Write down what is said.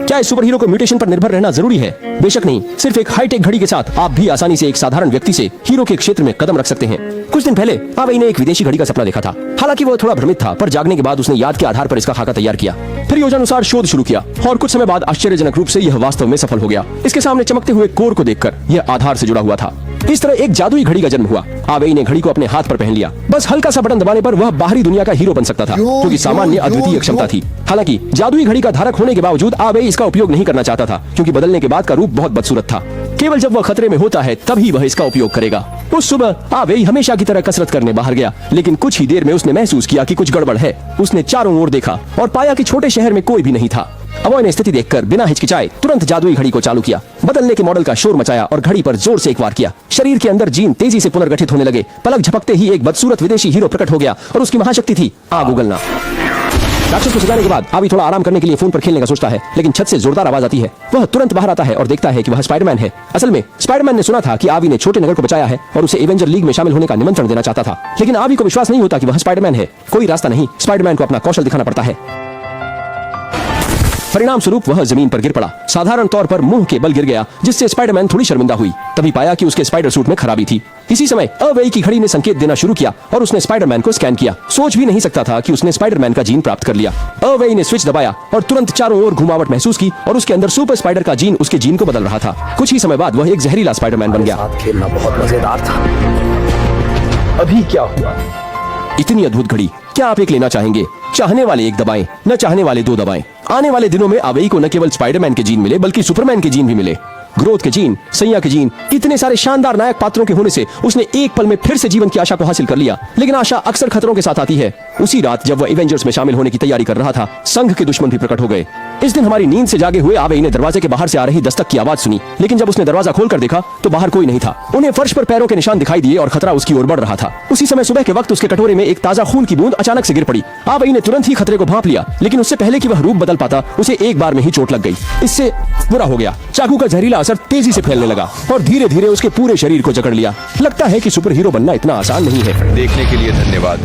क्या इस super hero को म्यूटेशन पर निर्भर रहना जरूरी है? बेशक नहीं। सिर्फ एक हाईटेक घड़ी के साथ आप भी आसानी से एक साधारण व्यक्ति से हीरो के क्षेत्र में कदम रख सकते हैं। कुछ दिन पहले आवई ने एक विदेशी घड़ी का सपना देखा था। हालांकि वो थोड़ा भ्रमित था, पर जागने के बाद उसने याद के आधार पर इसका खाका तैयार किया, फिर योजनानुसार शोध शुरू किया और कुछ समय बाद आश्चर्यजनक रूप से यह वास्तव में सफल हो गया। इसके सामने चमकते हुए कोर को देखकर यह आधार से जुड़ा हुआ था। इस तरह एक जादुई घड़ी का जन्म हुआ। आवई ने घड़ी को अपने हाथ पर पहन लिया। बस हल्का सा बटन दबाने पर वह बाहरी दुनिया का हीरो बन सकता था, क्योंकि सामान्य अद्वितीय क्षमता थी। हालांकि जादुई घड़ी का धारक होने के बावजूद आवई इसका उपयोग नहीं करना चाहता था, क्योंकि बदलने के बाद का रूप बहुत बदसूरत था। केवल जब वह खतरे में होता है तभी वह इसका उपयोग करेगा। उस सुबह आवई हमेशा की तरह कसरत करने बाहर गया, लेकिन कुछ ही देर में उसने महसूस किया कि कुछ गड़बड़ है। उसने चारों ओर देखा और पाया कि छोटे शहर में कोई भी नहीं था। अवॉय ने स्थिति देखकर बिना हिचकिचाए तुरंत जादुई घड़ी को चालू किया, बदलने के मॉडल का शोर मचाया और घड़ी पर जोर से एक वार किया। शरीर के अंदर जीन तेजी से पुनर्गठित होने लगे। पलक झपकते ही एक बदसूरत विदेशी हीरो प्रकट हो गया और उसकी महाशक्ति थी आग उगलना। राक्षस को सजाने के बाद आवी थोड़ा आराम करने के लिए फोन पर खेलने का सोचता है, लेकिन छत से जोरदार आवाज आती है। वह तुरंत बाहर आता है और देखता है कि वह स्पाइडरमैन है। असल में स्पाइडरमैन ने सुना था कि आवी ने छोटे नगर को बचाया है और उसे एवेंजर लीग में शामिल होने का निमंत्रण देना चाहता था, लेकिन आवी को विश्वास नहीं होता कि वह स्पाइडरमैन है। कोई रास्ता नहीं, स्पाइडरमैन को अपना कौशल दिखाना पड़ता है। परिणाम स्वरूप वह जमीन पर गिर पड़ा। साधारण तौर पर मुंह के बल गिर गया, जिससे स्पाइडरमैन थोड़ी शर्मिंदा हुई। तभी पाया कि उसके स्पाइडर सूट में खराबी थी। इसी समय अवई की घड़ी ने संकेत देना शुरू किया और उसने स्पाइडरमैन को स्कैन किया। सोच भी नहीं सकता था कि उसने स्पाइडरमैन का जीन प्राप्त कर लिया। अवई ने स्विच दबाया और तुरंत चारों ओर घुमावट महसूस की और उसके अंदर सुपर स्पाइडर का जीन उसके जीन को बदल रहा था। कुछ ही समय बाद वह एक जहरीला स्पाइडरमैन बन गया। खेलना बहुत मजेदार था। अभी क्या हुआ? इतनी अद्भुत घड़ी क्या आप एक लेना चाहेंगे? चाहने वाले एक दबाएं, न चाहने वाले दो दबाएं। आने वाले दिनों में आवई को न केवल स्पाइडरमैन के जीन मिले, बल्कि सुपरमैन के जीन भी मिले। ग्रोथ के जीन, सैया के जीन, इतने सारे शानदार नायक पात्रों के होने से उसने एक पल में फिर से जीवन की आशा को हासिल कर लिया। लेकिन आशा अक्सर खतरों के साथ आती है। उसी रात जब वह एवेंजर्स में शामिल होने की तैयारी कर रहा था, संघ के दुश्मन भी प्रकट हो गए। इस दिन हमारी नींद से जागे हुए आवई ने दरवाजे के बाहर से आ रही दस्तक की आवाज सुनी, लेकिन जब उसने दरवाजा खोलकर देखा तो बाहर कोई नहीं था। उन्हें फर्श पर पैरों के निशान दिखाई दिए और खतरा उसकी ओर बढ़ रहा था। उसी समय सुबह के वक्त उसके कटोरे में एक ताजा खून की बूंद अचानक से गिर पड़ी। आवई ने तुरंत ही खतरे को भांप लिया, लेकिन उससे पहले कि वह रूप बदल पाता, उसे एक बार में ही चोट लग गई। इससे बुरा हो गया। चाकू का जहरीला असर तेजी से फैलने लगा और धीरे धीरे उसके पूरे शरीर को जकड़ लिया। लगता है कि सुपर हीरो बनना इतना आसान नहीं है। देखने के लिए धन्यवाद।